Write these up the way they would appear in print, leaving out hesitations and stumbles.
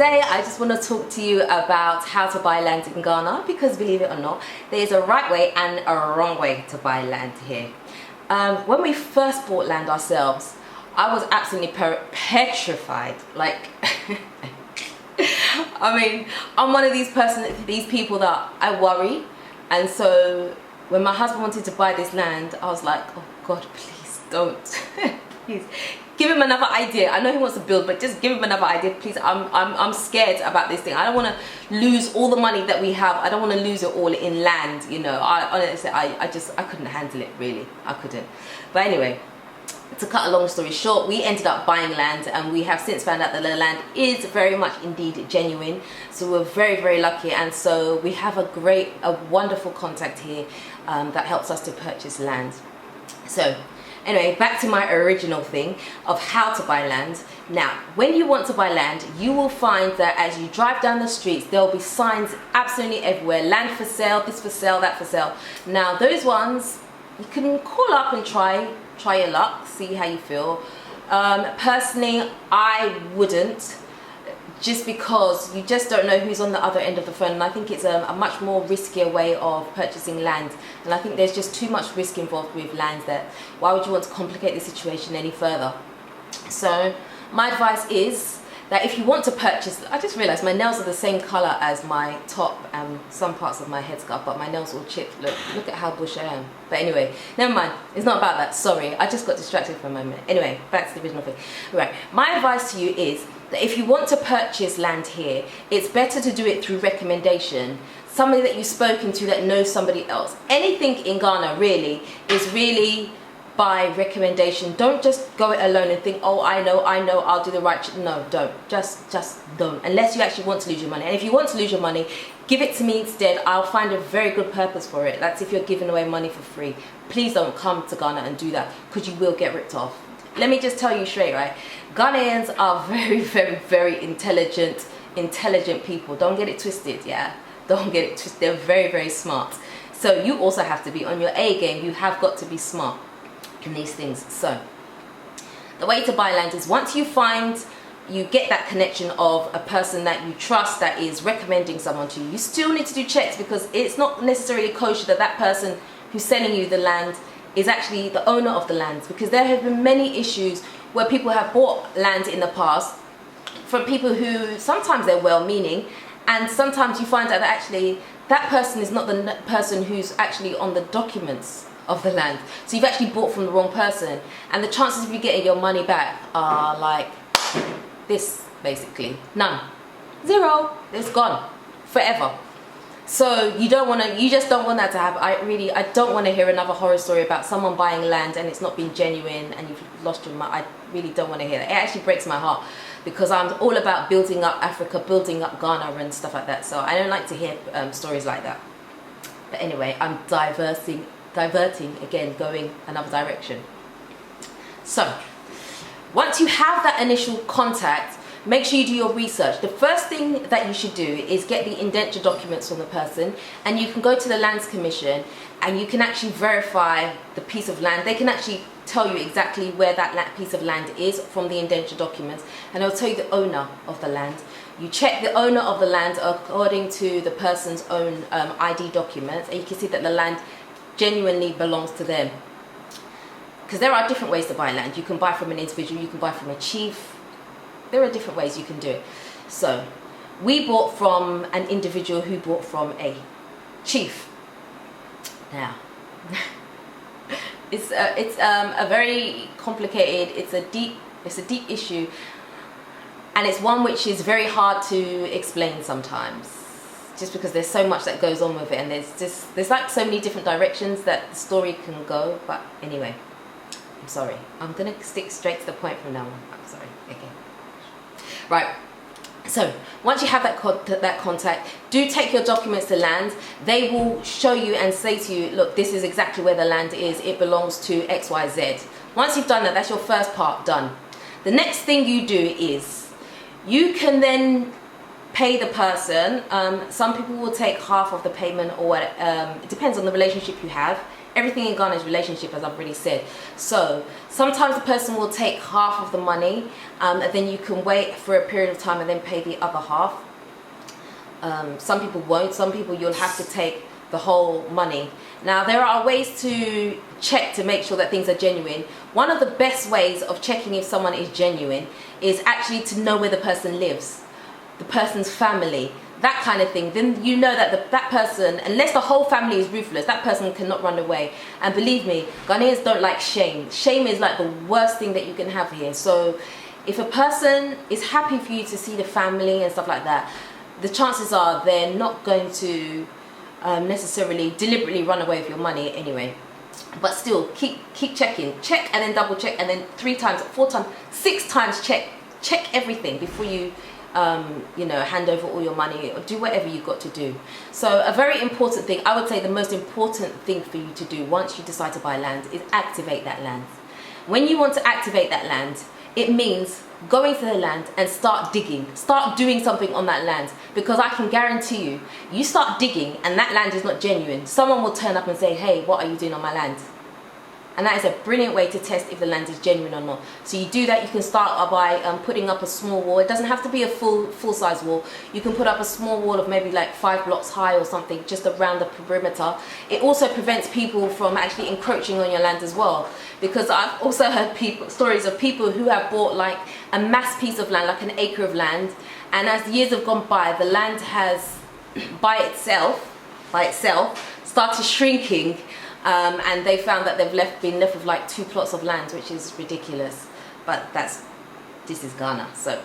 today I just want to talk to you about how to buy land in Ghana, because believe it or not, there's a right way and a wrong way to buy land here. When we first bought land ourselves, I was absolutely petrified. Like, I mean, I'm one of these people that I worry, and so when my husband wanted to buy this land, I was like, oh God, please don't. Please give him another idea. I know he wants to build, but just give him another idea, please. I'm scared about this thing. I don't want to lose all the money that we have. I don't want to lose it all in land, you know. I honestly, I couldn't handle it, really. I couldn't. But anyway, to cut a long story short, we ended up buying land, and we have since found out that the land is very much indeed genuine. So we're very, very lucky, and so we have a wonderful contact here that helps us to purchase land. So anyway, back to my original thing of how to buy land. Now, when you want to buy land, you will find that as you drive down the streets, there will be signs absolutely everywhere. Land for sale, this for sale, that for sale. Now, those ones, you can call up and try your luck, see how you feel. Personally, I wouldn't, just because you just don't know who's on the other end of the phone, and I think it's a much more riskier way of purchasing land, and I think there's just too much risk involved with land that why would you want to complicate the situation any further? So my advice is that if you want to purchase, I just realized my nails are the same color as my top and some parts of my headscarf, but my nails all chipped. Look at how bush I am. But anyway, never mind, it's not about that, sorry, I just got distracted for a moment. Anyway, back to the original thing. Right, my advice to you is that if you want to purchase land here, it's better to do it through recommendation. Somebody that you've spoken to that knows somebody else. Anything in Ghana really is really by recommendation. Don't just go it alone and think, oh, I know, I'll do the right. No, don't. Just don't. Unless you actually want to lose your money. And if you want to lose your money, give it to me instead. I'll find a very good purpose for it. That's if you're giving away money for free. Please don't come to Ghana and do that, because you will get ripped off. Let me just tell you straight, right? Ghanaians are very, very, very intelligent people. Don't get it twisted, yeah? Don't get it twisted. They're very, very smart. So you also have to be on your A game. You have got to be smart in these things. So the way to buy land is once you get that connection of a person that you trust that is recommending someone to you, you still need to do checks, because it's not necessarily kosher that that person who's selling you the land is actually the owner of the land, because there have been many issues where people have bought land in the past from people who sometimes they're well-meaning, and sometimes you find out that actually that person is not the person who's actually on the documents of the land. So you've actually bought from the wrong person, and the chances of you getting your money back are like this, basically. None. Zero. It's gone. Forever. So you just don't want that to happen. I don't want to hear another horror story about someone buying land and it's not been genuine and you've lost your money. I really don't want to hear that. It actually breaks my heart, because I'm all about building up Africa, building up Ghana and stuff like that. So I don't like to hear stories like that. But anyway, I'm diverting again, going another direction. So once you have that initial contact, make sure you do your research. The first thing that you should do is get the indenture documents from the person, and you can go to the Lands Commission and you can actually verify the piece of land. They can actually tell you exactly where that piece of land is from the indenture documents, and they'll tell you the owner of the land. You check the owner of the land according to the person's own ID documents, and you can see that the land genuinely belongs to them. Because there are different ways to buy land. You can buy from an individual, you can buy from a chief. There are different ways you can do it. So we bought from an individual who bought from a chief. Now it's a very complicated, it's a deep issue, and it's one which is very hard to explain sometimes, just because there's so much that goes on with it, and there's like so many different directions that the story can go. But anyway, I'm sorry, I'm gonna stick straight to the point from now on. I'm sorry. Okay. Right, so once you have that contact, do take your documents to land. They will show you and say to you, look, this is exactly where the land is. It belongs to XYZ. Once you've done that, that's your first part done. The next thing you do is you can then pay the person. Some people will take half of the payment, or it depends on the relationship you have. Everything in Ghana is relationship, as I've already said. So sometimes the person will take half of the money, and then you can wait for a period of time and then pay the other half. Some people won't. Some people you'll have to take the whole money. Now there are ways to check to make sure that things are genuine. One of the best ways of checking if someone is genuine is actually to know where the person lives, the person's family, that kind of thing. Then you know that that person, unless the whole family is ruthless, that person cannot run away. And believe me, Ghanaians don't like shame. Shame is like the worst thing that you can have here. So if a person is happy for you to see the family and stuff like that, the chances are they're not going to necessarily deliberately run away with your money anyway. But still, keep checking. Check and then double check, and then 3 times, 4 times, 6 times check. Check everything before you hand over all your money or do whatever you've got to do. So a very important thing, I would say the most important thing for you to do once you decide to buy land is activate that land. When you want to activate that land, it means going to the land and start digging, start doing something on that land, because I can guarantee you, you start digging and that land is not genuine, someone will turn up and say, hey, what are you doing on my land? And that is a brilliant way to test if the land is genuine or not. So you do that. You can start by putting up a small wall. It doesn't have to be a full-size wall. You can put up a small wall of maybe like 5 blocks high or something, just around the perimeter. It also prevents people from actually encroaching on your land as well, because I've also heard stories of people who have bought like a mass piece of land, like an acre of land, and as the years have gone by, the land has by itself started shrinking. And they found that they've been left with like 2 plots of land, which is ridiculous. But this is Ghana. So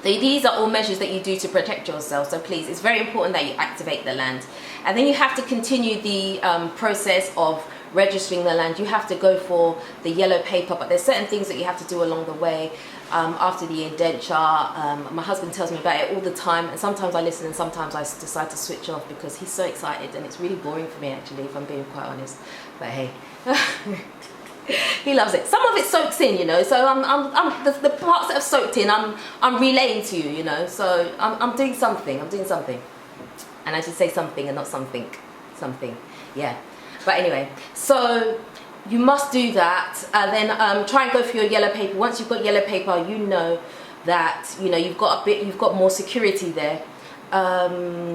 these are all measures that you do to protect yourself. So please, it's very important that you activate the land. And then you have to continue the process of registering the land. You have to go for the yellow paper, but there's certain things that you have to do along the way. After the indenture, my husband tells me about it all the time, and sometimes I listen and sometimes I decide to switch off because he's so excited, and it's really boring for me actually, if I'm being quite honest. But hey, he loves it. Some of it soaks in, so I'm the parts that have soaked in, I'm relaying to you, so I'm doing something, and I should say something and not something, yeah. But anyway, so you must do that, and then try and go for your yellow paper. Once you've got yellow paper, you know that you've got more security there.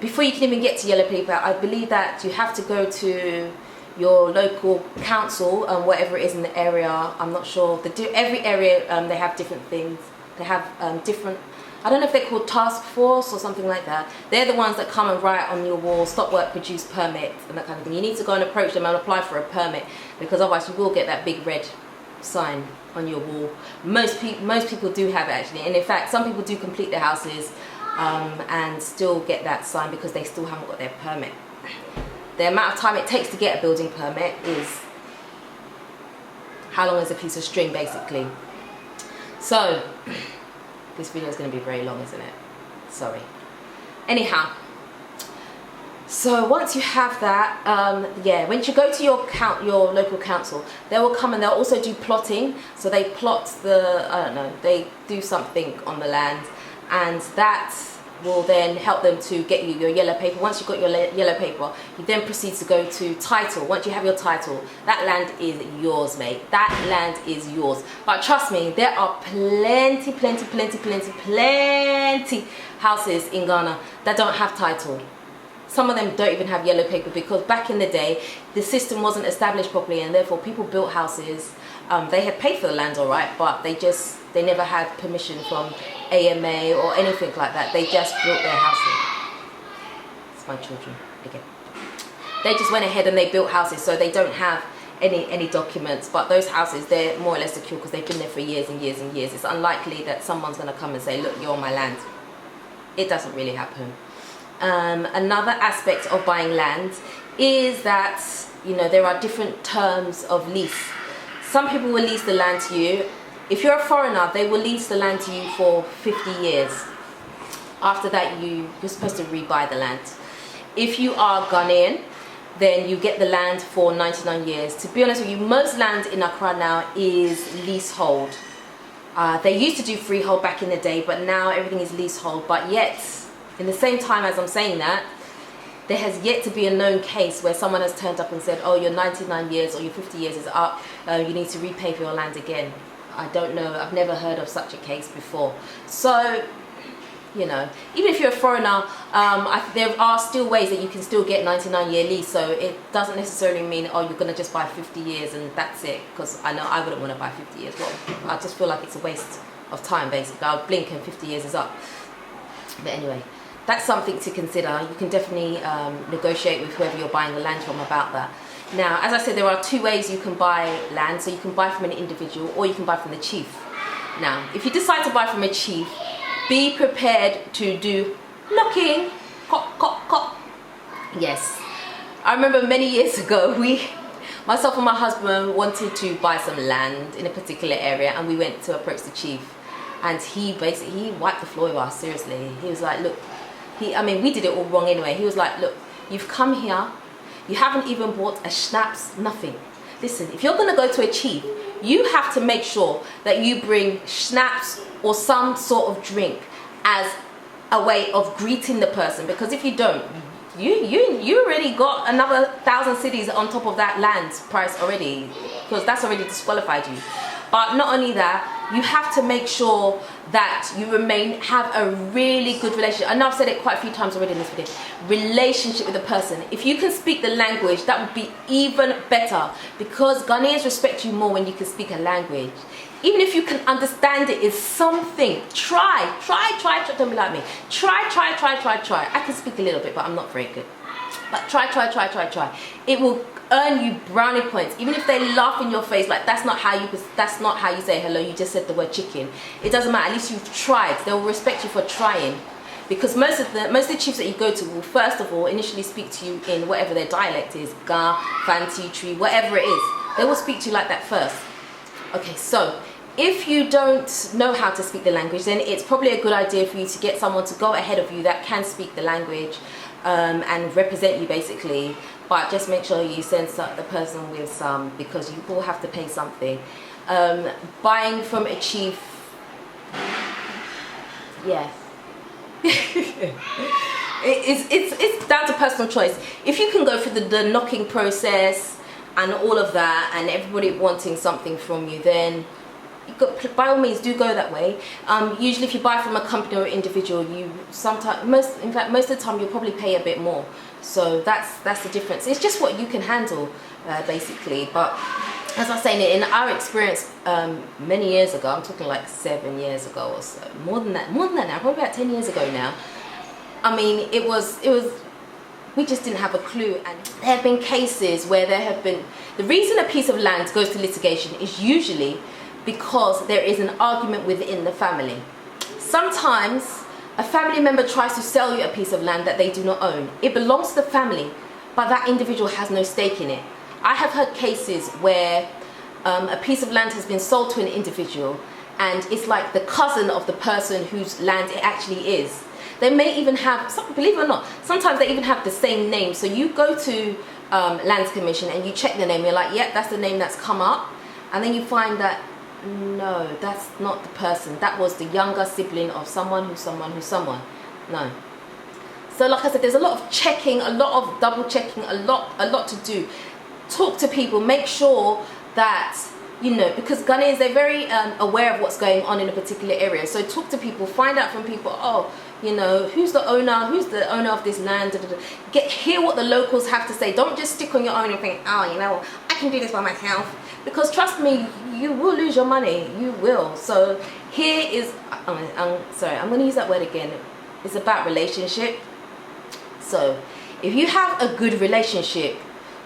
Before you can even get to yellow paper, I believe that you have to go to your local council, whatever it is in the area. I'm not sure. Every area they have different things. They have different. I don't know if they're called task force or something like that. They're the ones that come and write on your wall, stop work, produce permit, and that kind of thing. You need to go and approach them and apply for a permit, because otherwise you will get that big red sign on your wall. Most people do have it actually, and in fact some people do complete their houses and still get that sign because they still haven't got their permit. The amount of time it takes to get a building permit is how long is a piece of string basically. So this video is going to be very long, isn't it? Sorry. Anyhow, so once you have that, once you go to your local council, they will come and they'll also do plotting. So they plot they do something on the land, and that will then help them to get you your yellow paper. Once you've got your yellow paper, you then proceed to go to title. Once you have your title, that land is yours, mate. That land is yours. But trust me, there are plenty houses in Ghana that don't have title. Some of them don't even have yellow paper, because back in the day, the system wasn't established properly, and therefore people built houses. They had paid for the land all right, but they never had permission from AMA or anything like that. They just built their houses. It's my children again. They just went ahead and they built houses, so they don't have any documents. But those houses, they're more or less secure because they've been there for years and years and years. It's unlikely that someone's going to come and say, look, you're on my land. It doesn't really happen. Another aspect of buying land is that there are different terms of lease. Some people will lease the land to you. If you're a foreigner, they will lease the land to you for 50 years. After that, you're supposed to rebuy the land. If you are Ghanaian, then you get the land for 99 years. To be honest with you, most land in Accra now is leasehold. They used to do freehold back in the day, but now everything is leasehold. But yet, in the same time as I'm saying that, there has yet to be a known case where someone has turned up and said, oh, your 99 years or your 50 years is up, you need to repay for your land again. I don't know, I've never heard of such a case before. So, you know, even if you're a foreigner, there are still ways that you can still get 99-year lease. So it doesn't necessarily mean, oh, you're going to just buy 50 years and that's it. Because I know I wouldn't want to buy 50 years. Well, I just feel like it's a waste of time, basically. I'll blink and 50 years is up. But anyway, that's something to consider. You can definitely negotiate with whoever you're buying the land from about that. Now, as I said, there are two ways you can buy land. So you can buy from an individual or you can buy from the chief. Now, if you decide to buy from a chief, be prepared to do knocking, cop, cop, cop. Yes, I remember many years ago, myself and my husband wanted to buy some land in a particular area, and we went to approach the chief, and he wiped the floor with us. Seriously, he was like, look, we did it all wrong anyway. He was like, look, you've come here, you haven't even bought a schnapps, nothing. Listen, if you're gonna go to a chief, you have to make sure that you bring schnapps or some sort of drink as a way of greeting the person, because if you don't, you already got another 1,000 cities on top of that land price already, because that's already disqualified you. But not only that, you have to make sure that you have a really good relationship. I know I've said it quite a few times already in this video. Relationship with the person. If you can speak the language, that would be even better, because Ghanaians respect you more when you can speak a language. Even if you can understand it is something. Try. Don't be like me. Try. I can speak a little bit, but I'm not very good. But try. It will earn you brownie points. Even if they laugh in your face, like that's not how you say hello, you just said the word chicken. It doesn't matter, at least you've tried. They'll respect you for trying. Because most of the chiefs that you go to will first of all initially speak to you in whatever their dialect is, Ga, Fanti, Tree, whatever it is. They will speak to you like that first. Okay, so if you don't know how to speak the language, then it's probably a good idea for you to get someone to go ahead of you that can speak the language and represent you basically. But just make sure you send the person with some, because you will have to pay something. Buying from a chief, yeah. It's down to personal choice. If you can go through the knocking process and all of that, and everybody wanting something from you, then by all means do go that way. Usually if you buy from a company or individual, most of the time you'll probably pay a bit more. So that's the difference. It's just what you can handle, basically. But as I was saying, in our experience many years ago, I'm talking like 7 years ago or so, more than that now, probably about 10 years ago now. I mean, it was we just didn't have a clue. And there have been cases where the reason a piece of land goes to litigation is usually because there is an argument within the family. Sometimes a family member tries to sell you a piece of land that they do not own. It belongs to the family, but that individual has no stake in it. I have heard cases where a piece of land has been sold to an individual, and it's like the cousin of the person whose land it actually is. They may even have, believe it or not, sometimes they even have the same name. So you go to Lands Commission and you check the name, you're like, yep, that's the name that's come up. And then you find that, no, that's not the person. That was the younger sibling of someone who's someone who's someone. No. So like I said, there's a lot of checking, a lot of double checking, a lot to do. Talk to people, make sure that, you know, because Ghanaians, they're very aware of what's going on in a particular area. So talk to people, find out from people, oh, you know, who's the owner of this land, hear what the locals have to say. Don't just stick on your own and think, oh, you know, I can do this by myself. Because trust me, you will lose your money, you will. So here is, I'm going to use that word again. It's about relationship. So if you have a good relationship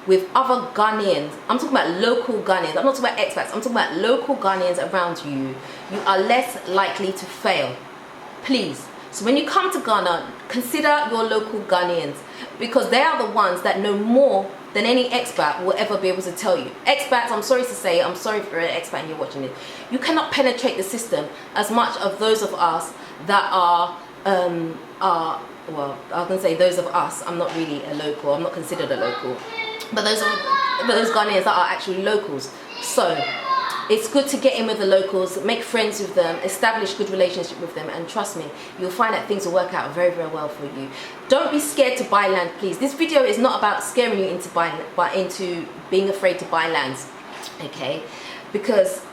with other Ghanaians, I'm talking about local Ghanaians, I'm not talking about expats, I'm talking about local Ghanaians around you, you are less likely to fail. Please. So when you come to Ghana, consider your local Ghanaians, because they are the ones that know more than any expat will ever be able to tell you. Expats, I'm sorry to say, I'm sorry for an expat and you're watching it, you cannot penetrate the system as much of those of us that are well, I can say those of us, I'm not really a local, I'm not considered a local, but those Ghanaians that are actually locals. So it's good to get in with the locals, make friends with them, establish good relationship with them, and trust me, you'll find that things will work out very, very well for you. Don't be scared to buy land, please. This video is not about scaring you into buying, but into being afraid to buy lands, okay? Because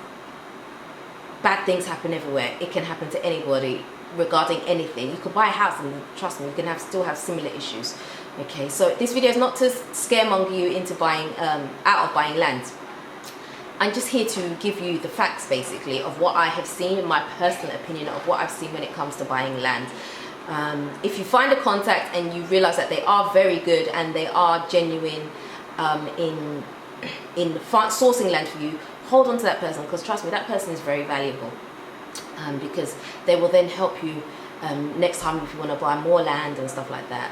bad things happen everywhere. It can happen to anybody regarding anything. You could buy a house and trust me, you can still have similar issues. Okay, so this video is not to scaremonger you into buying out of buying land. I'm just here to give you the facts basically of what I have seen, my personal opinion of what I've seen when it comes to buying land. If you find a contact and you realize that they are very good and they are genuine in sourcing land for you, hold on to that person, because trust me, that person is very valuable, because they will then help you next time if you want to buy more land and stuff like that.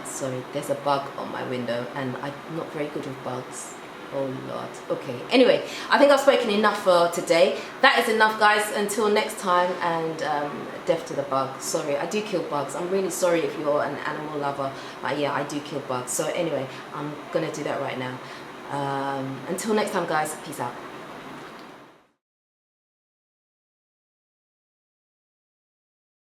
Sorry, there's a bug on my window and I'm not very good with bugs. Oh Lord. Okay, anyway, I think I've spoken enough for today. That is enough, guys. Until next time, and death to the bug. Sorry, I do kill bugs. I'm really sorry if you're an animal lover, but yeah, I do kill bugs. So anyway, I'm gonna do that right now. Until next time, guys, peace out.